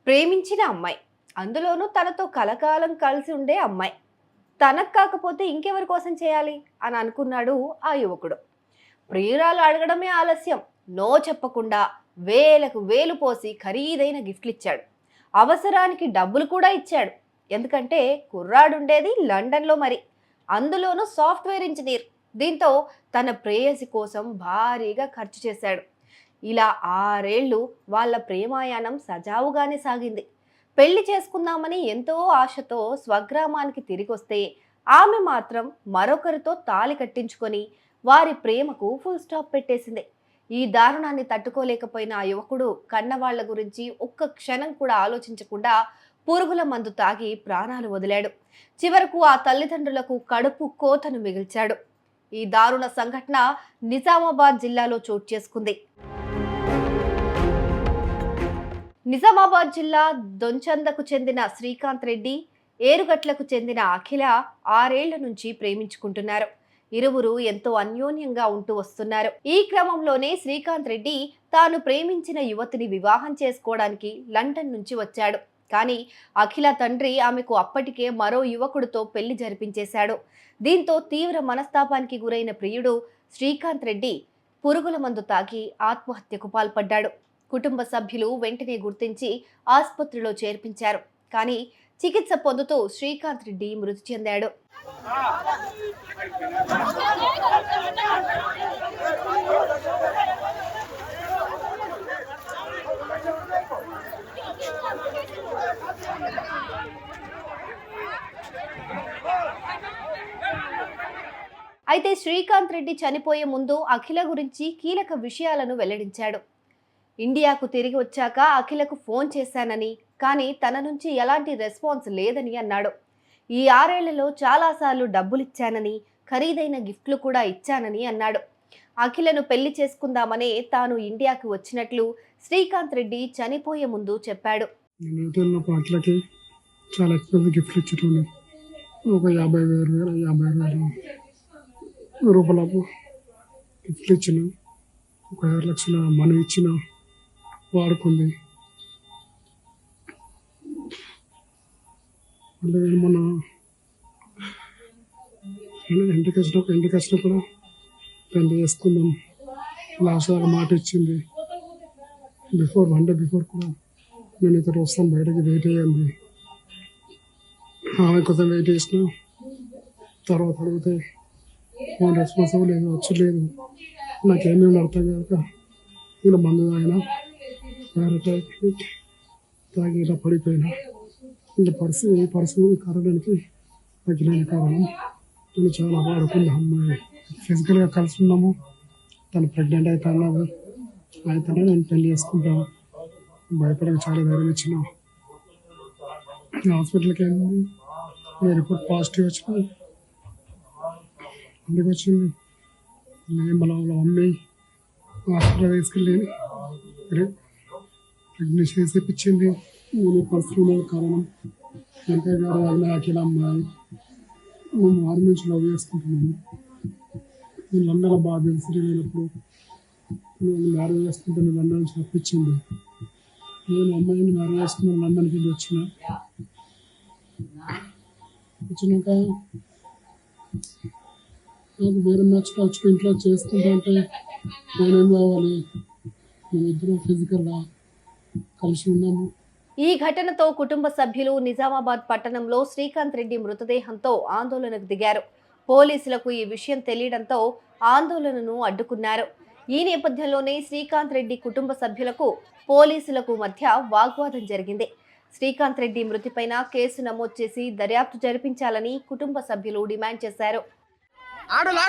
ప్రేమించిన అమ్మాయి, అందులోనూ తనతో కలకాలం కలిసి ఉండే అమ్మాయి. తనకు కాకపోతే ఇంకెవరి కోసం చేయాలి అని అనుకున్నాడు ఆ యువకుడు. ప్రియురాలు అడగడమే ఆలస్యం, నో చెప్పకుండా వేలకు వేలు పోసి ఖరీదైన గిఫ్ట్లు ఇచ్చాడు. అవసరానికి డబ్బులు కూడా ఇచ్చాడు. ఎందుకంటే కుర్రాడుండేది లండన్లో, మరి అందులోనూ సాఫ్ట్వేర్ ఇంజనీర్. దీంతో తన ప్రేయసి కోసం భారీగా ఖర్చు చేశాడు. ఇలా 6 ఏళ్ళు వాళ్ళ ప్రేమాయాణం సజావుగానే సాగింది. పెళ్లి చేసుకుందామని ఎంతో ఆశతో స్వగ్రామానికి తిరిగొస్తే ఆమె మాత్రం మరొకరితో తాళి కట్టించుకొని వారి ప్రేమకు ఫుల్ స్టాప్ పెట్టేసింది. ఈ దారుణాన్ని తట్టుకోలేకపోయిన ఆ యువకుడు కన్నవాళ్ల గురించి ఒక్క క్షణం కూడా ఆలోచించకుండా పురుగుల మందు తాగి ప్రాణాలు వదిలాడు. చివరకు ఆ తల్లిదండ్రులకు కడుపు కోతను మిగిల్చాడు. ఈ దారుణ సంఘటన నిజామాబాద్ జిల్లాలో చోటు చేసుకుంది. నిజామాబాద్ జిల్లా దొంచందకు చెందిన శ్రీకాంత్ రెడ్డి, ఏరుగట్లకు చెందిన అఖిల 6 ఏళ్ల నుంచి ప్రేమించుకుంటున్నారు. ఇరువురు ఎంతో అన్యోన్యంగా ఉంటూ వస్తున్నారు. ఈ క్రమంలోనే శ్రీకాంత్ రెడ్డి తాను ప్రేమించిన యువతిని వివాహం చేసుకోవడానికి లండన్ నుంచి వచ్చాడు. కానీ అఖిల తండ్రి ఆమెకు అప్పటికే మరో యువకుడితో పెళ్లి జరిపించేశాడు. దీంతో తీవ్ర మనస్తాపానికి గురైన ప్రియుడు శ్రీకాంత్ రెడ్డి పురుగుల మందు తాగి ఆత్మహత్యకు పాల్పడ్డాడు. కుటుంబ సభ్యులు వెంటనే గుర్తించి ఆసుపత్రిలో చేర్పించారు. కానీ చికిత్స పొందుతూ శ్రీకాంత్ రెడ్డి మృతి చెందాడు. అయితే శ్రీకాంత్ రెడ్డి చనిపోయే ముందు అఖిల గురించి కీలక విషయాలను వెల్లడించాడు. ఇండియాకు తిరిగి వచ్చాక అఖిలకు ఫోన్ చేశానని, కానీ తన నుంచి ఎలాంటి రెస్పాన్స్ లేదని అన్నాడు. ఈ 6 ఏళ్లలో చాలాసార్లు డబ్బులిచ్చానని, ఖరీదైన గిఫ్ట్లు కూడా ఇచ్చానని అన్నాడు. అఖిలను పెళ్లి చేసుకుందామనే తాను ఇండియాకు వచ్చినట్లు శ్రీకాంత్ రెడ్డి చనిపోయే ముందు చెప్పాడు. చాలా ఎక్స్పెన్సివ్ గిఫ్ట్లు ఇచ్చేటోళ్ళు. ఒక 50,000 రూపాయలకు గిఫ్ట్లు ఇచ్చిన, ఒక 6 లక్షల మనీ ఇచ్చిన, వాడుకుంది. మళ్ళీ మన ఇంటికి వచ్చినప్పుడు పెళ్లి చేసుకుందాం లాస్ట్ దాకా మాట ఇచ్చింది. వన్ డే బిఫోర్ కూడా నేను ఇక్కడ వస్తాను, బయటకి వెయిట్ అయ్యింది. ఆమె కోసం వెయిట్ చేసిన తర్వాత అడిగితే ఫోన్ రెస్పాన్సిబుల్ లేదు, వచ్చలేదు. నాకేమేమి అర్థం కాక ఇలా మందు తాగినా, తాగి ఇలా పడిపోయినా. ఇంకా పరిస్థితి కారణానికి తగ్గిన కారణం నేను చాలా వాడుకుంది. అమ్మాయి ఫిజికల్గా కలిసి ఉన్నాము, తను ప్రెగ్నెంట్ అయితేనే నేను పెళ్లి చేసుకుంటాను భయపడక చాలా ధైర్యం ఇచ్చిన. హాస్పిటల్కి వెళ్ళింది, రిపోర్ట్ పాజిటివ్ వచ్చిన. అందుకు వచ్చింది నేను మన మమ్మీ హాస్పిటల్ తీసుకెళ్ళి ప్రెగ్నెన్సీ చేసేపించింది. నేను పరిస్థితుల కారణం వెంకయ్య గారు అయినా అఖిల అమ్మాయి మేము 6 నుంచి లవ్ చేసుకుంటున్నాము. నేను లండన్లో బాగా తెలిసి లేనప్పుడు నేను మ్యారేజ్ చేసుకుంటే లండన్ నుంచి తప్పించింది. నేను అమ్మాయిని మ్యారేజ్ చేసుకున్నాను, లండన్కి వెళ్ళి వచ్చినాక నాకు వేరే మ్యాచ్ వచ్చి ఇంట్లో చేసుకుంటా అంటే నేనేం కావాలి, మేమిద్దరం ఫిజికల్గా కలిసి ఉన్నాము. ఈ ఘటనతో కుటుంబ సభ్యులు నిజామాబాద్ పట్టణంలో శ్రీకాంత్ రెడ్డి మృతదేహంతో ఆందోళనకు దిగారు. పోలీసులకు ఈ విషయం తెలియడంతో ఆందోళనను అడ్డుకున్నారు. ఈ నేపథ్యంలోనే శ్రీకాంత్ రెడ్డి కుటుంబ సభ్యులకు పోలీసులకు మధ్య వాగ్వాదం జరిగింది. శ్రీకాంత్ రెడ్డి మృతిపైన కేసు నమోదు చేసి దర్యాప్తు జరిపించాలని కుటుంబ సభ్యులు డిమాండ్ చేశారు. ఆడోళ్ళు